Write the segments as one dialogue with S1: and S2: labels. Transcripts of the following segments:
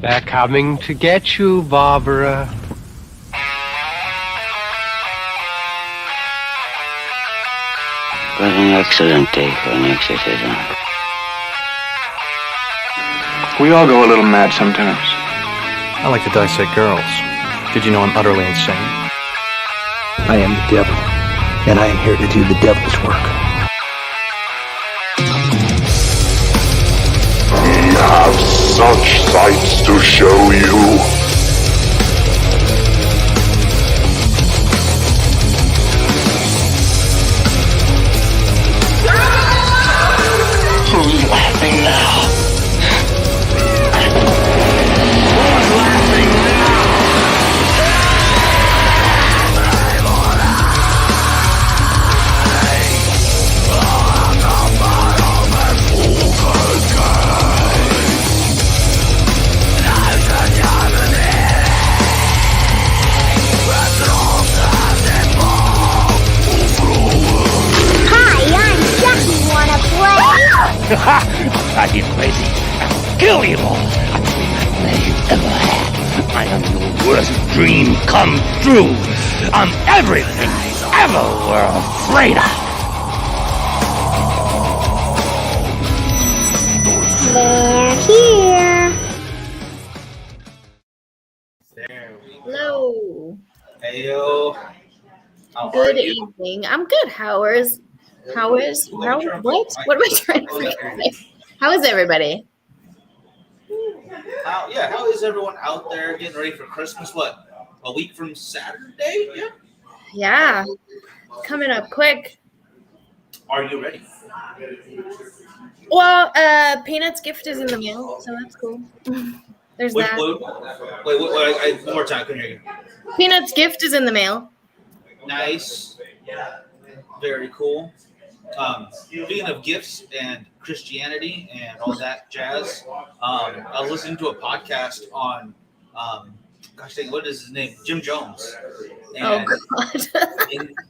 S1: They're coming to get you, Barbara.
S2: What an excellent day for an exorcism.
S3: We all go a little mad sometimes.
S4: I like to dissect girls. Did you know I'm utterly insane?
S5: I am the devil, and I am here to do the devil's work.
S6: We have such sights to show you.
S2: Who's laughing now?
S7: Are you crazy? Kill you all! I'm the best you ever had. I am your worst dream come true. I'm everything you ever were afraid of.
S8: They're here.
S9: There we go.
S8: Hello.
S9: Heyo. How
S8: Good
S9: are you?
S8: evening. I'm good. What am I trying to say? How is everybody?
S9: How is everyone out there getting ready for Christmas? What, a week from Saturday? Yeah.
S8: Yeah. Coming up quick.
S9: Are you ready?
S8: Well, Peanut's gift is in the mail, so that's cool. There's
S9: Wait,
S8: that.
S9: one more time. I couldn't hear you.
S8: Peanut's gift is in the mail.
S9: Nice. Very cool. Speaking of gifts and Christianity and all that jazz, I was listening to a podcast on, what is his name? Jim Jones. And
S8: God.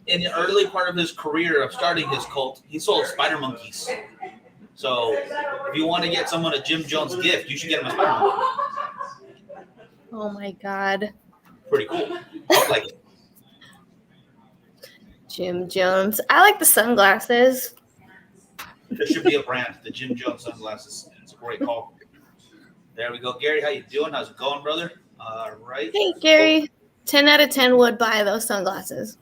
S9: in the early part of his career of starting his cult, he sold spider monkeys. So if you want to get someone a Jim Jones gift, you should get him a spider monkey.
S8: Oh my God.
S9: Pretty cool. I like it.
S8: Jim Jones. I like the sunglasses.
S9: There should be a brand, the Jim Jones sunglasses. It's a great call. There we go. Gary, how you doing? How's it going, brother? All right.
S8: Hey, Gary. 10 out of 10 would buy those sunglasses.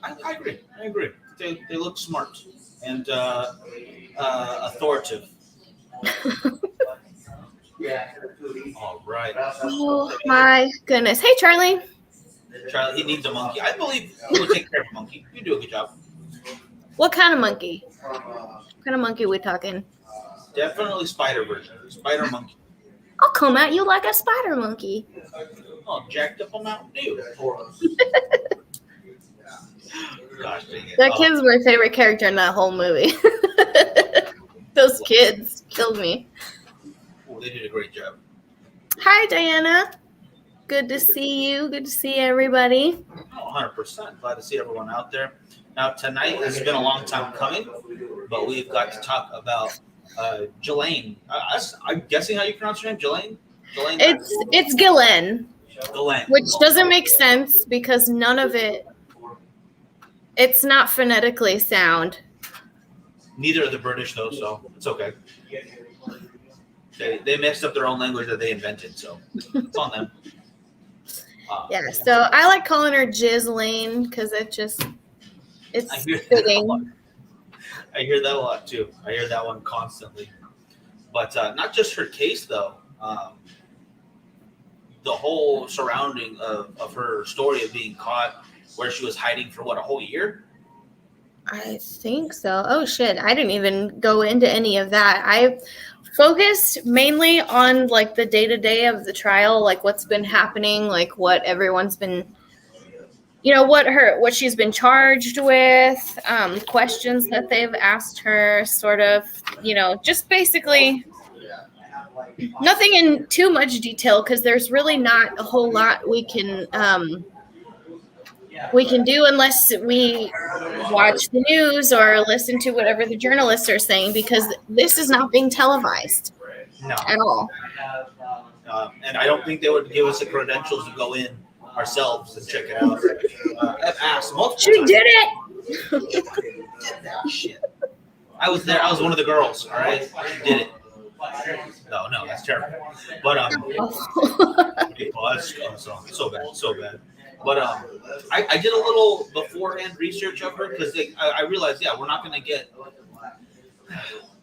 S9: I agree. They look smart and authoritative. All right.
S8: Oh my goodness. Hey, Charlie.
S9: Charlie, he needs a monkey. I believe he will take care of a monkey. You do a good job.
S8: What kind of monkey? What kind of monkey are we talking?
S9: Definitely spider version. Spider monkey.
S8: I'll come at you like a spider monkey.
S9: Oh, jacked up on Mountain Dew. Gosh dang it.
S8: That kid's my favorite character in that whole movie. Those kids killed me.
S9: Oh, they did a great job.
S8: Hi, Diana. Good to see you. Good to see everybody.
S9: Oh, 100%. Glad to see everyone out there. Now, tonight has been a long time coming, but we've got to talk about Ghislaine. I'm guessing how you pronounce her name, Ghislaine?
S8: It's Ghislaine.
S9: Ghislaine.
S8: Which doesn't make sense because none of it's not phonetically sound.
S9: Neither are the British, though, so it's okay. They messed up their own language that they invented, so it's on them.
S8: Yeah, so I like calling her Ghislaine because it's fitting.
S9: I hear that a lot, too. I hear that one constantly. But not just her case, though. The whole surrounding of her story of being caught where she was hiding for, a whole year?
S8: I think so. Oh, shit. I didn't even go into any of that. I focused mainly on, the day-to-day of the trial, what's been happening, what everyone's been, what she's been charged with, questions that they've asked her, sort of, just basically nothing in too much detail because there's really not a whole lot we can do unless we watch the news or listen to whatever the journalists are saying because this is not being televised.
S9: No.
S8: at all.
S9: And I don't think they would give us the credentials to go in ourselves and check it out. I've asked multiple
S8: She
S9: times.
S8: did it.
S9: Shit. I was there. I was one of the girls. All right, she did it. No, that's terrible. But well, that's so bad. But I did a little beforehand research of her because I realized, yeah, we're not going to get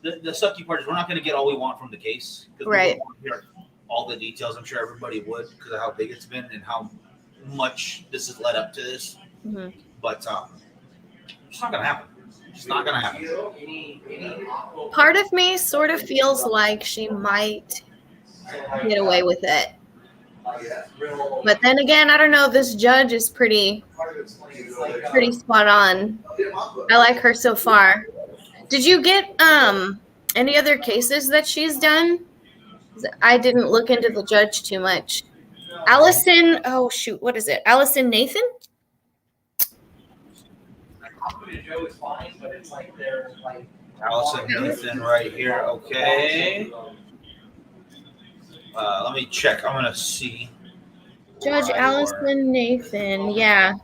S9: the sucky part is we're not going to get all we want from the case.
S8: Right.
S9: We don't hear all the details. I'm sure everybody would because of how big it's been and how much this has led up to this.
S8: Mm-hmm.
S9: But it's not going to happen. It's not going to happen.
S8: Part of me sort of feels like she might get away with it. But then again, I don't know. This judge is pretty spot on. I like her so far. Did you get any other cases that she's done? I didn't look into the judge too much. Allison, oh shoot, what is it? Allison Nathan?
S9: Allison Nathan right here. Okay. Let me check. I'm gonna see.
S8: Judge Allison Nathan, yeah.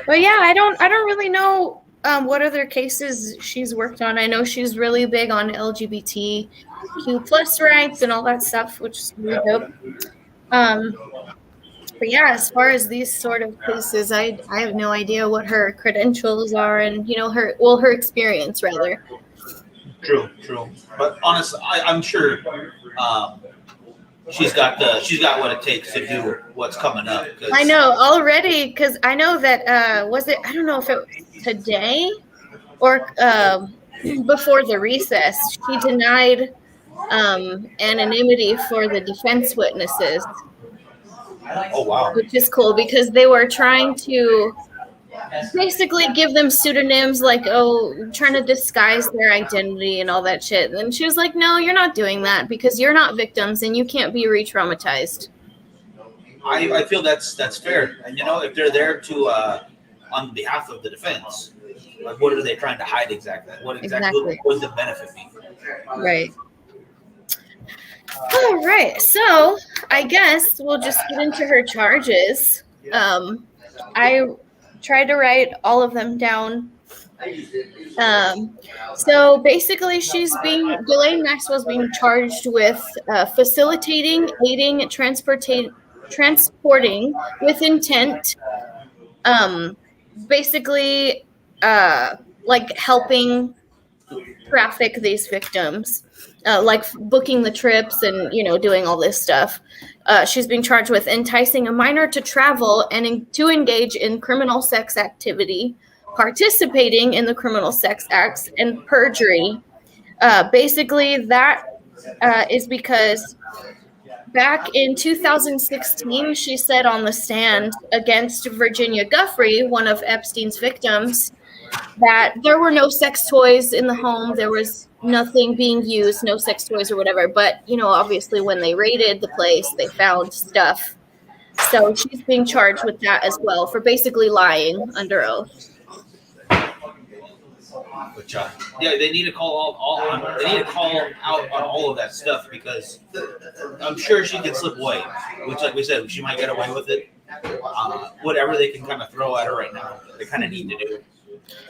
S8: But yeah, I don't really know what other cases she's worked on. I know she's really big on LGBTQ plus rights and all that stuff, which is really dope. But yeah, as far as these sort of cases, I have no idea what her credentials are and her experience rather.
S9: True. But honestly, I'm sure she's got what it takes to do what's coming up.
S8: I know already because I know that I don't know if it was today or before the recess, she denied anonymity for the defense witnesses.
S9: Oh wow!
S8: Which is cool because they were trying to basically give them pseudonyms, like trying to disguise their identity and all that shit. And she was like, "No, you're not doing that because you're not victims and you can't be re-traumatized."
S9: I feel that's fair, and if they're there to on behalf of the defense, like what are they trying to hide exactly? What would the benefit be?
S8: Right. All right, so I guess we'll just get into her charges. I tried to write all of them down. So basically, Ghislaine Maxwell's being charged with facilitating, aiding, transporting with intent. Basically, like helping traffic these victims. Like booking the trips and, doing all this stuff. She's being charged with enticing a minor to travel and to engage in criminal sex activity, participating in the criminal sex acts, and perjury. Basically, that is because back in 2016, she said on the stand against Virginia Guffrey, one of Epstein's victims, that there were no sex toys in the home. There was nothing being used, no sex toys or whatever. But, obviously when they raided the place, they found stuff. So she's being charged with that as well for basically lying under oath.
S9: But yeah, they need to call out on all of that stuff because I'm sure she can slip away. Which, like we said, she might get away with it. Whatever they can kind of throw at her right now, they kind of need to do.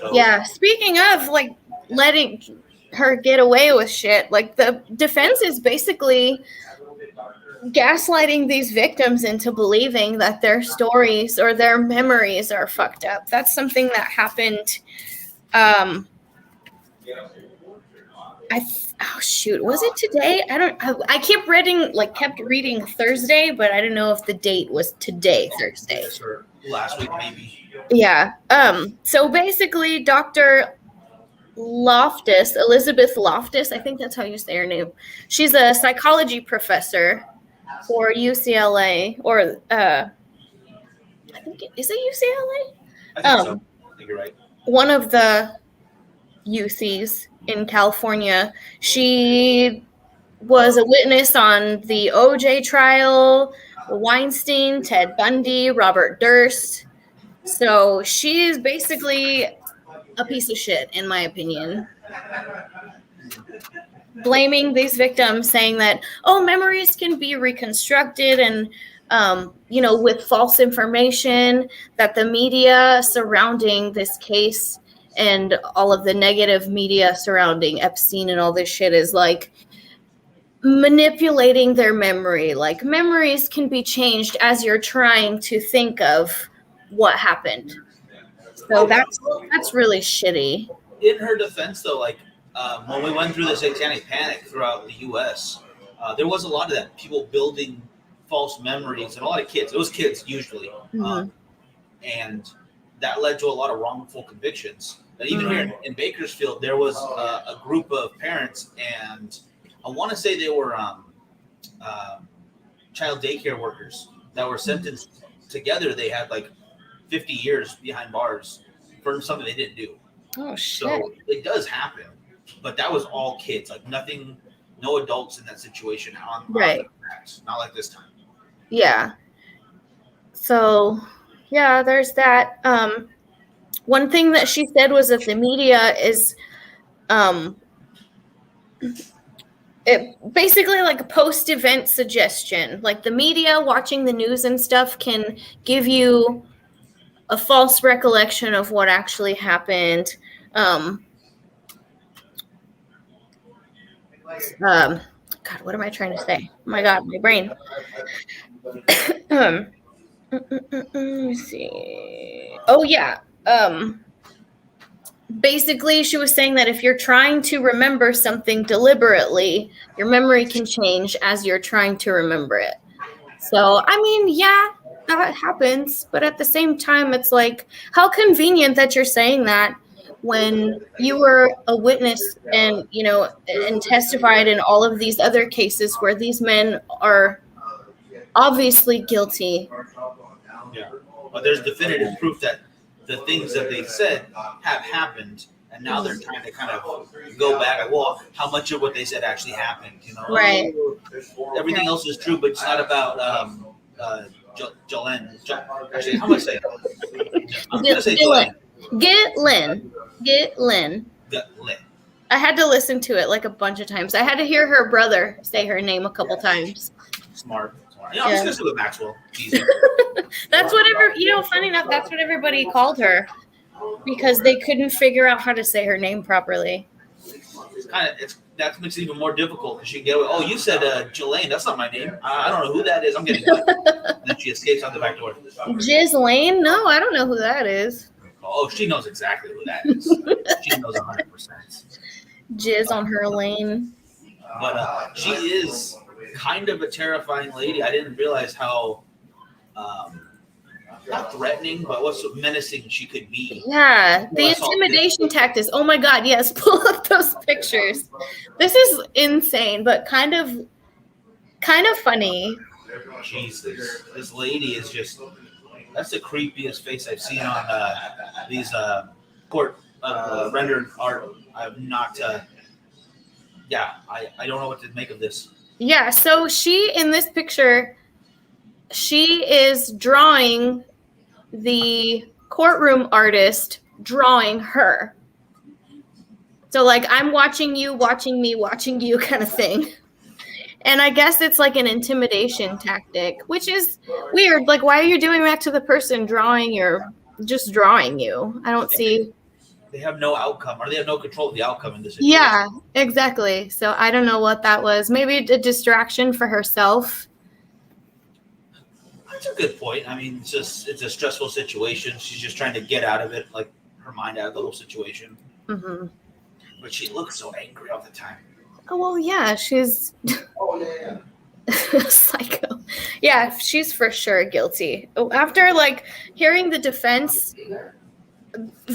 S9: So.
S8: Yeah, speaking of like letting her get away with shit, like the defense is basically gaslighting these victims into believing that their stories or their memories are fucked up. That's something that happened. Was it today? I kept reading Thursday, but I didn't know if the date was today, Thursday.
S9: Or last week, maybe.
S8: Yeah. So basically, Dr. Elizabeth Loftus, I think that's how you say her name. She's a psychology professor for UCLA, or I think is it UCLA?
S9: I think so. I think you're right.
S8: One of the UCs in California. She was a witness on the OJ trial, Weinstein, Ted Bundy, Robert Durst. So she is basically a piece of shit, in my opinion. blaming these victims, saying that, oh, memories can be reconstructed, and with false information, that the media surrounding this case and all of the negative media surrounding Epstein and all this shit is like manipulating their memory. Like, memories can be changed as you're trying to think of what happened. So that's really shitty.
S9: In her defense, though, like when we went through the satanic panic throughout the U.S., there was a lot of that, people building false memories, and a lot of kids. It was kids usually, and that led to a lot of wrongful convictions. But even here in Bakersfield, there was a group of parents, and I want to say they were child daycare workers that were sentenced together. They had like 50 years behind bars for something they didn't do.
S8: Oh, shit.
S9: So it does happen, but that was all kids. Like nothing, no adults in that situation.
S8: Right.
S9: Not like this time.
S8: Yeah. So, yeah, there's that. One thing that she said was that the media is it basically like a post-event suggestion. Like the media watching the news and stuff can give you a false recollection of what actually happened. God, what am I trying to say? Oh my God, my brain. Let me see. Oh yeah. Basically, she was saying that if you're trying to remember something deliberately, your memory can change as you're trying to remember it. So, I mean, yeah, that happens. But at the same time, it's like, how convenient that you're saying that when you were a witness and, and testified in all of these other cases where these men are obviously guilty.
S9: Yeah, but there's definitive proof that the things that they said have happened, and now they're trying to kind of go back. Like, well, how much of what they said actually happened?
S8: Right.
S9: Everything else is true, but it's not about Jalen. Actually, how am I saying it? I'm gonna say Jalen.
S8: Get Lynn. I had to listen to it like a bunch of times. I had to hear her brother say her name a couple times.
S9: Smart. I'm just gonna say with Maxwell. Easy.
S8: That's whatever, funny enough, that's what everybody called her because they couldn't figure out how to say her name properly.
S9: That makes it even more difficult because she can get away. Oh, you said Jelaine. That's not my name. I don't know who that is. I'm getting done. Then she escapes out the back door.
S8: Lane? No, I don't know who that is.
S9: Oh, she knows exactly who that is. She knows 100%.
S8: Jizz on her lane.
S9: But she is kind of a terrifying lady. I didn't realize how not threatening, but what menacing she could be.
S8: Yeah, the intimidation tactics. Oh my God, yes, pull up those pictures. This is insane, but kind of funny.
S9: Jesus, this lady is just—that's the creepiest face I've seen on these court rendered art. I've not. I don't know what to make of this.
S8: Yeah, so she, in this picture, she is drawing the courtroom artist drawing her. So, like, I'm watching you, watching me, watching you kind of thing. And I guess it's like an intimidation tactic, which is weird. Like, why are you doing that to the person drawing you? I don't see.
S9: They have no outcome, or they have no control of the outcome in this situation.
S8: Yeah, exactly. So I don't know what that was. Maybe a distraction for herself.
S9: That's a good point. I mean, it's a stressful situation. She's just trying to get out of it, like her mind out of the whole situation.
S8: Mm-hmm.
S9: But she looks so angry all the time.
S8: Oh, well, yeah, she's psycho. Yeah, she's for sure guilty. After, like, hearing the defense,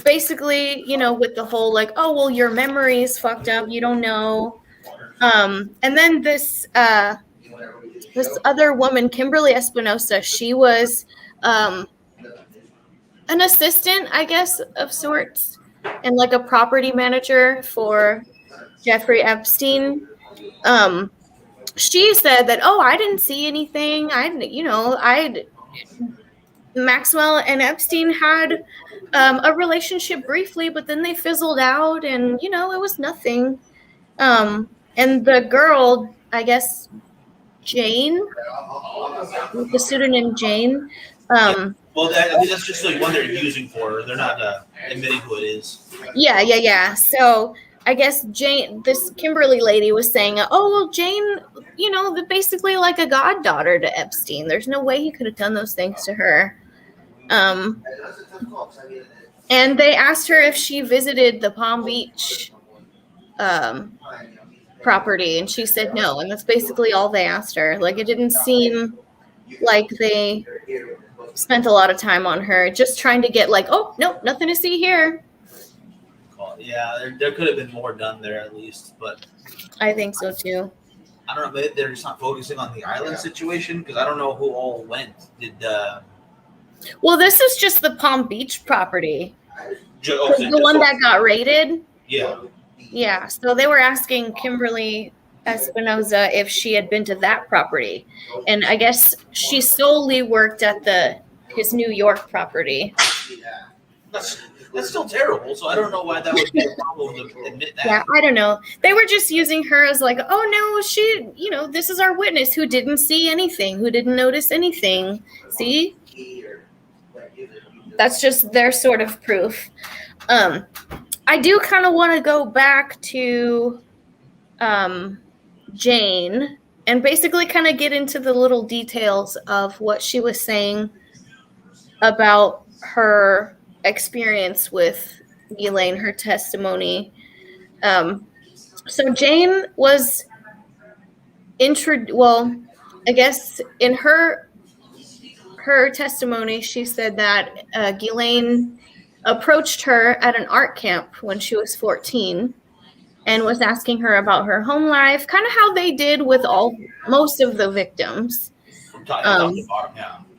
S8: basically, with the whole, like, oh, well, your memory is fucked up. You don't know. And then this other woman, Kimberly Espinosa, she was an assistant, I guess, of sorts, and like a property manager for Jeffrey Epstein. She said that, oh, I didn't see anything. Maxwell and Epstein had a relationship briefly, but then they fizzled out, and it was nothing. And the girl, I guess, Jane, with the pseudonym Jane.
S9: Well, I think that's just the one they're using for her. They're not admitting who it is.
S8: Yeah. So I guess Jane, this Kimberly lady was saying, oh, well, Jane, basically like a goddaughter to Epstein. There's no way he could have done those things to her. And they asked her if she visited the Palm Beach property, and she said no. And that's basically all they asked her. Like, it didn't seem like they spent a lot of time on her, just trying to get like, oh, no, nothing to see here.
S9: Yeah, there could have been more done there at least, but
S8: I think so too.
S9: I don't know. Maybe they're just not focusing on the island situation because I don't know who all went.
S8: Well, this is just the Palm Beach property. The one that got raided. Yeah. So they were asking Kimberly Espinoza if she had been to that property, and I guess she solely worked at his New York property.
S9: That's still terrible. So I don't know why that would be a problem to admit that.
S8: Yeah, I don't know. They were just using her as like, oh no, she, this is our witness who didn't see anything, who didn't notice anything. See? That's just their sort of proof. I do kind of want to go back to Jane and basically kind of get into the little details of what she was saying about her experience with Ghislaine, her testimony. So Jane was I guess in her testimony, she said that Ghislaine approached her at an art camp when she was 14 and was asking her about her home life, kind of how they did with most of the victims.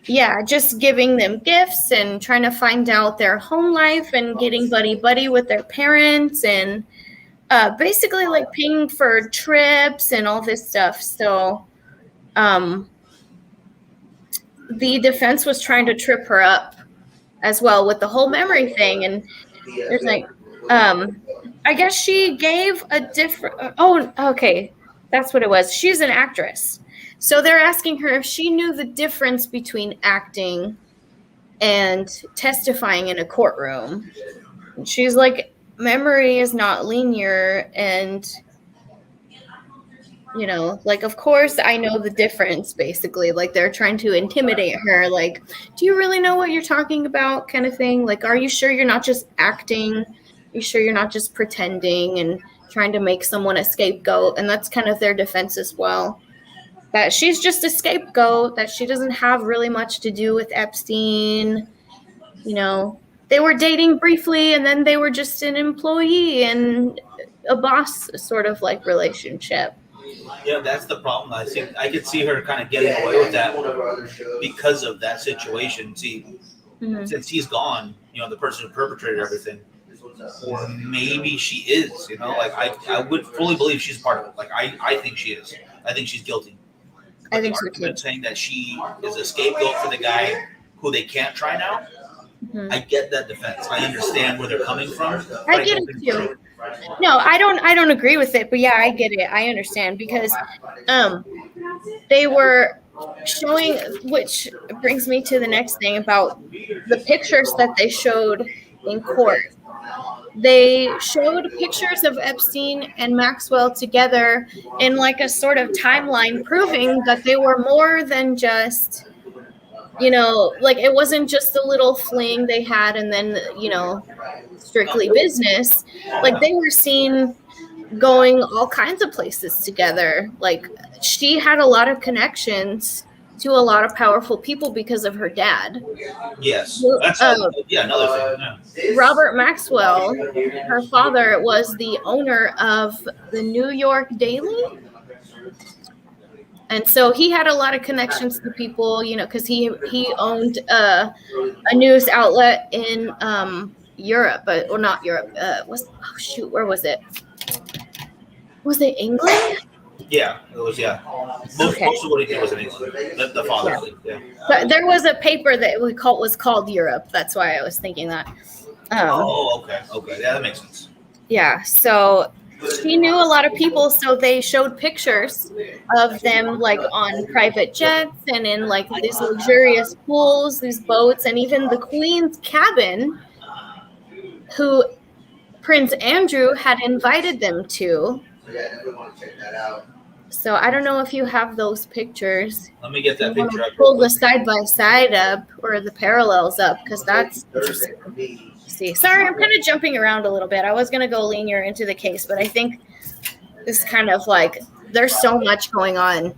S8: Yeah, just giving them gifts and trying to find out their home life and getting buddy with their parents and basically like paying for trips and all this stuff. So the defense was trying to trip her up as well with the whole memory thing. And there's like, I guess she gave a different, okay, that's what it was. She's an actress. So they're asking her if she knew the difference between acting and testifying in a courtroom. And she's like, memory is not linear. And, like, of course, I know the difference, basically. Like, they're trying to intimidate her. Like, do you really know what you're talking about, kind of thing? Like, are you sure you're not just acting? Are you sure you're not just pretending and trying to make someone a scapegoat? And that's kind of their defense as well. That she's just a scapegoat, that she doesn't have really much to do with Epstein. They were dating briefly and then they were just an employee and a boss sort of like relationship.
S9: Yeah, that's the problem. I think I could see her kind of getting away with that because of that situation. See, since he's gone, the person who perpetrated everything, or maybe she is, like I would fully believe she's part of it. Like I think she is. I think she's guilty.
S8: I think so too.
S9: Saying that she is a scapegoat for the guy who they can't try now. I get that defense. I understand where they're coming from.
S8: I get it too. No, I don't agree with it, but yeah, I get it. I understand because they were showing, which brings me to the next thing about the pictures that they showed in court. They showed pictures of Epstein and Maxwell together in like a sort of timeline proving that they were more than just, like it wasn't just a little fling they had and then, strictly business. Like they were seen going all kinds of places together. Like she had a lot of connections to a lot of powerful people because of her dad.
S9: Yes. That's another thing. Yeah.
S8: Robert Maxwell, her father, was the owner of the New York Daily. And so he had a lot of connections to people, because he owned a news outlet in Europe, or not Europe. Where was it? Was it England?
S9: Yeah, it was. Yeah, most of what he did was in England. The father. Yeah.
S8: But there was a paper that was called Europe. That's why I was thinking that.
S9: Okay. Yeah, that makes sense.
S8: Yeah. So he knew a lot of people, so they showed pictures of them like on private jets and in like these luxurious pools, these boats, and even the Queen's cabin, who Prince Andrew had invited them to. So I don't know if you have those pictures.
S9: Let me get that picture up.
S8: Pull the side by side up or the parallels up, because that's interesting. See, sorry, I'm kind of jumping around a little bit. I was gonna go linear into the case, but I think this kind of like there's so much going on.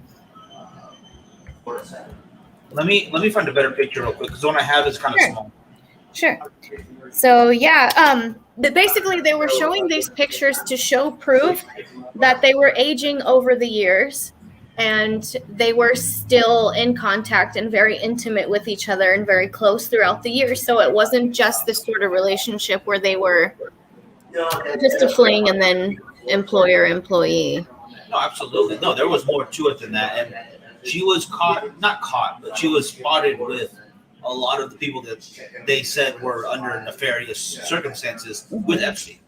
S9: Let me find a better picture real quick, because the one I have is kind of small.
S8: Sure. So yeah, basically they were showing these pictures to show proof that they were aging over the years, and they were still in contact and very intimate with each other and very close throughout the years. So it wasn't just this sort of relationship where they were just a fling and then employer-employee.
S9: No, absolutely. No, there was more to it than that. And she was not caught, but she was spotted with a lot of the people that they said were under nefarious circumstances with Epstein.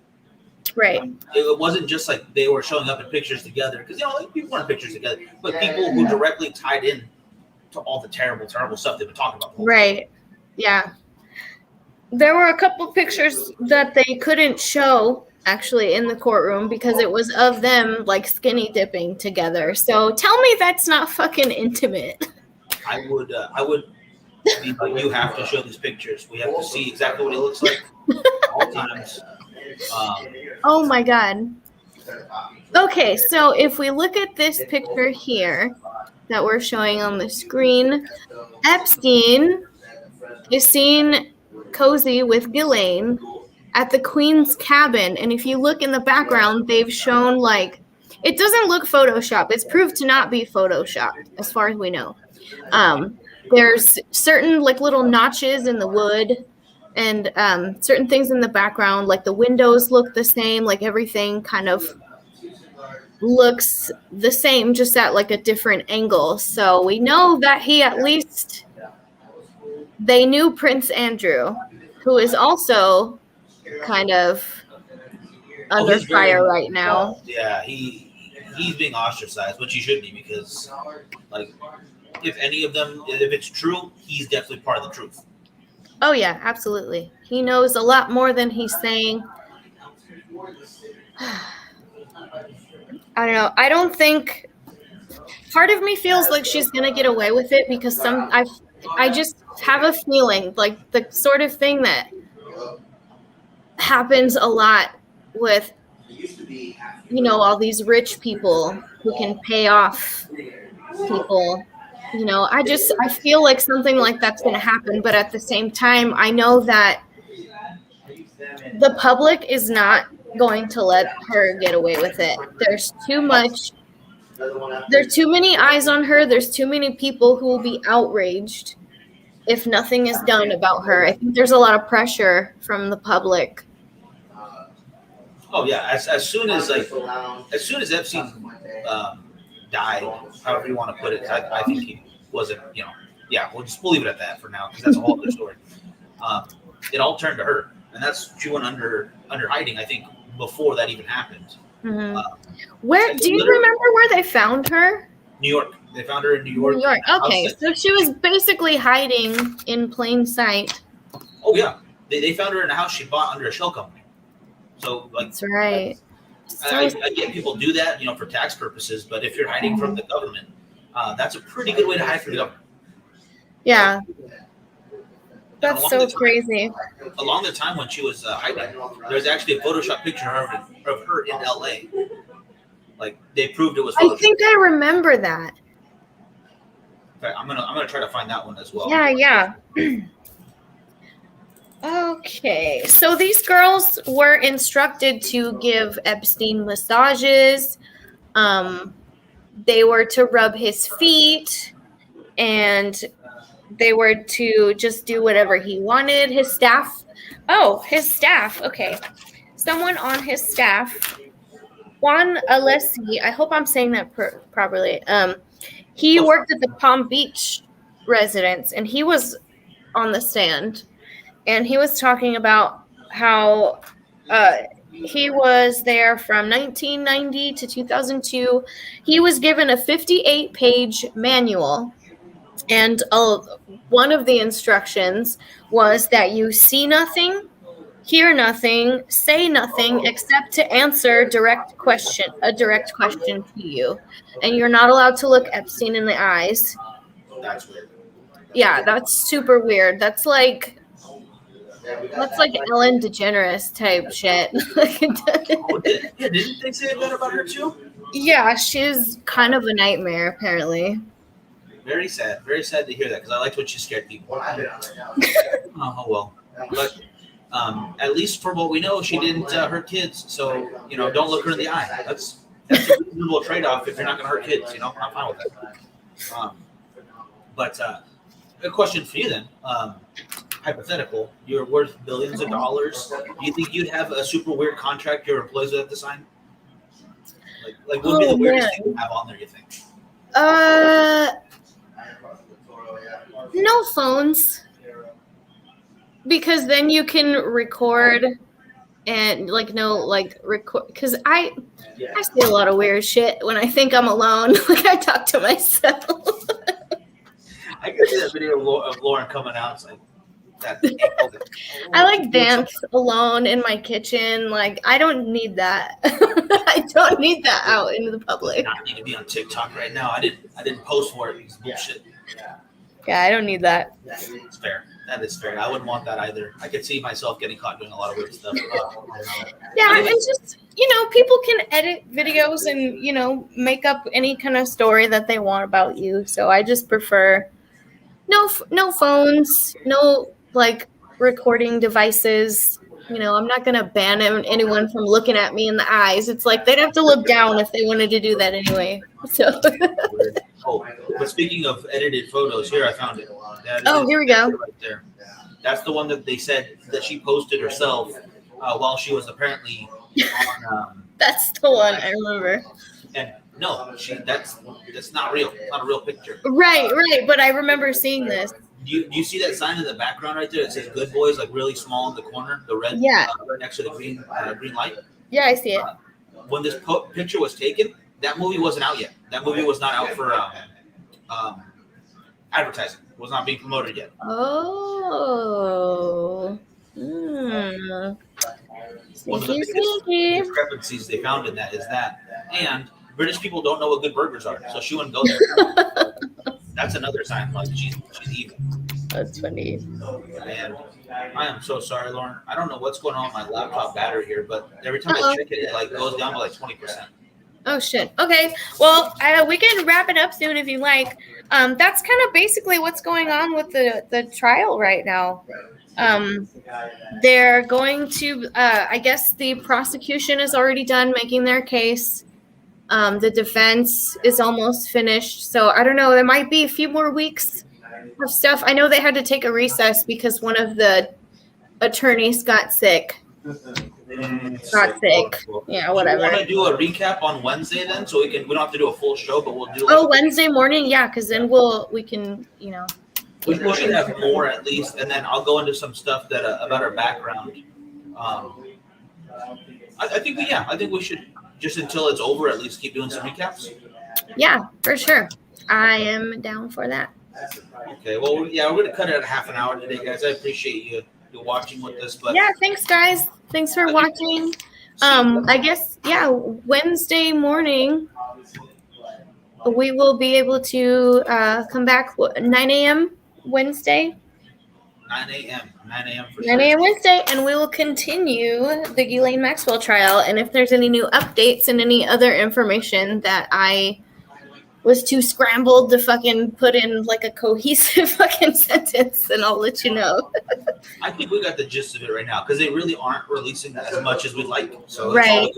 S8: Right.
S9: It wasn't just like they were showing up in pictures together, because like, people were in pictures together, but people who directly tied in to all the terrible stuff they've been talking about.
S8: Right. Yeah. There were a couple pictures that they couldn't show actually in the courtroom because it was of them like skinny dipping together. So tell me that's not fucking intimate.
S9: I would be like, you have to show these pictures. We have to see exactly what he looks like all times.
S8: Oh my God. Okay, so if we look at this picture here that we're showing on the screen, Epstein is seen cozy with Ghislaine at the Queen's cabin. And if you look in the background, they've shown like, it doesn't look Photoshopped. It's proved to not be Photoshopped as far as we know. There's certain like little notches in the wood and certain things in the background, like the windows look the same, like everything kind of looks the same, just at like a different angle. So we know that they knew Prince Andrew, who is also kind of under fire right now.
S9: Yeah, he's being ostracized, which he should be, because like if any of them, if it's true, he's definitely part of the truth.
S8: Oh yeah, absolutely. He knows a lot more than he's saying. I don't know. I don't think, part of me feels like she's gonna get away with it, because I just have a feeling like the sort of thing that happens a lot with, all these rich people who can pay off people. I feel like something like that's going to happen, but at the same time, I know that the public is not going to let her get away with it. There's too many eyes on her. There's too many people who will be outraged if nothing is done about her. I think there's a lot of pressure from the public.
S9: Oh yeah, as soon as Epstein died, however you want to put it, I think he wasn't, we'll leave it at that for now, because that's a whole other story. It all turned to her, and she went under hiding, I think, before that even happened.
S8: Mm-hmm. Where do you remember where they found her?
S9: New York. They found her in New York.
S8: New York. Okay, so she was basically hiding in plain sight.
S9: Oh yeah, they found her in a house she bought under a shell company. So like,
S8: that's right.
S9: I get people do that, for tax purposes, but if you're hiding from the government, that's a pretty good way to hide from the government.
S8: Yeah. That's so crazy.
S9: Along the time when she was hiding, there's actually a Photoshop picture of her in LA. Like, they proved it was Photoshop.
S8: I think I remember that.
S9: Okay, I'm gonna try to find that one as well.
S8: Yeah. Okay, so these girls were instructed to give Epstein massages. They were to rub his feet, and they were to just do whatever he wanted. His staff. Okay. Someone on his staff, Juan Alessi, I hope I'm saying that properly. He worked at the Palm Beach residence, and he was on the stand. And he was talking about how He was there from 1990 to 2002. He was given a 58-page manual, and one of the instructions was that you see nothing, hear nothing, say nothing except to answer a direct question to you, and you're not allowed to look Epstein in the eyes.
S9: That's weird.
S8: Yeah, that's super weird. That's like Ellen DeGeneres type shit.
S9: Didn't they say that about her too?
S8: Yeah, she's kind of a nightmare, apparently.
S9: Very sad to hear that, because I liked when she scared people. Oh well, but at least for what we know, she didn't hurt kids. So don't look her in the eye. That's a reasonable trade-off if you're not going to hurt kids. I'm fine with that. But a question for you then. Hypothetical, you're worth billions of dollars. Do you think you'd have a super weird contract your employees would have to sign? Like what would be the weirdest thing to have on there, you think?
S8: No phones. Because then you can record and record, because I say a lot of weird shit when I think I'm alone. Like I talk to myself.
S9: I can see that video of Lauren coming out. It's like,
S8: I like dance alone in my kitchen. Like I don't need that. I don't need that out into the public.
S9: I need to be on TikTok right now. I didn't post for it. It's bullshit.
S8: Yeah, I don't need that.
S9: It's fair. That is fair. I wouldn't want that either. I could see myself getting caught doing a lot of weird stuff.
S8: Yeah, and just people can edit videos and make up any kind of story that they want about you. So I just prefer no phones, no recording devices. I'm not gonna ban anyone from looking at me in the eyes. It's like they'd have to look down if they wanted to do that anyway. So.
S9: Oh, but speaking of edited photos, here I found it.
S8: Here we go.
S9: Right there. That's the one that they said that she posted herself while she was apparently on.
S8: That's the one I remember.
S9: And no, that's not real. It's not a real picture.
S8: Right. But I remember seeing this.
S9: Do you see that sign in the background right there? It says "Good Boys," like really small in the corner, the red, right next to the green light.
S8: Yeah, I see it.
S9: When this picture was taken, that movie wasn't out yet. That movie was not out for advertising. It was not being promoted yet.
S8: Oh.
S9: One of the biggest discrepancies they found in that is that, and British people don't know what good burgers are, so she wouldn't go there. That's another sign. Like she's evil.
S8: That's funny.
S9: And I am so sorry, Lauren. I don't know what's going on with my laptop battery here, but every time I check it, it goes down to 20%.
S8: Oh shit. Okay. Well, we can wrap it up soon if you like. That's kind of basically what's going on with the trial right now. They're going to. I guess the prosecution is already done making their case. The defense is almost finished. So I don't know. There might be a few more weeks of stuff. I know they had to take a recess because one of the attorneys got sick. Yeah, whatever.
S9: Want to do a recap on Wednesday then, so we don't have to do a full show, but we'll do.
S8: Wednesday morning, yeah, because then we can.
S9: We should have more at least, and then I'll go into some stuff that about our background. I think we should just until it's over at least keep doing some recaps.
S8: Yeah, for sure. I am down for that.
S9: Okay, well, yeah, we're gonna cut it at half an hour today, guys. I appreciate you watching with us, but
S8: yeah, thanks guys. Thanks for watching. I guess Wednesday morning we will be able to come back 9 a.m. Wednesday.
S9: 9 a.m. 9 a.m. for
S8: 9 a.m. Wednesday, and we will continue the Ghislaine Maxwell trial. And if there's any new updates and any other information that I was too scrambled to fucking put in a cohesive fucking sentence, then I'll let you know.
S9: I think we got the gist of it right now because they really aren't releasing as much as we'd like. So
S8: right.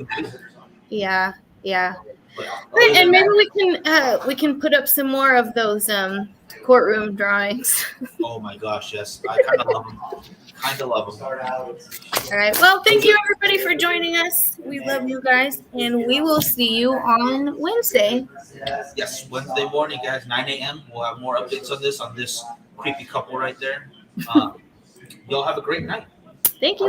S8: Yeah. Right, and maybe we can put up some more of those courtroom drawings.
S9: Oh my gosh, yes. I kind of love them. All
S8: right. Well, thank you everybody for joining us. We love you guys, and we will see you on Wednesday.
S9: Yes, Wednesday morning, guys, 9 a.m. We'll have more updates on this creepy couple right there. Y'all have a great night.
S8: Thank you.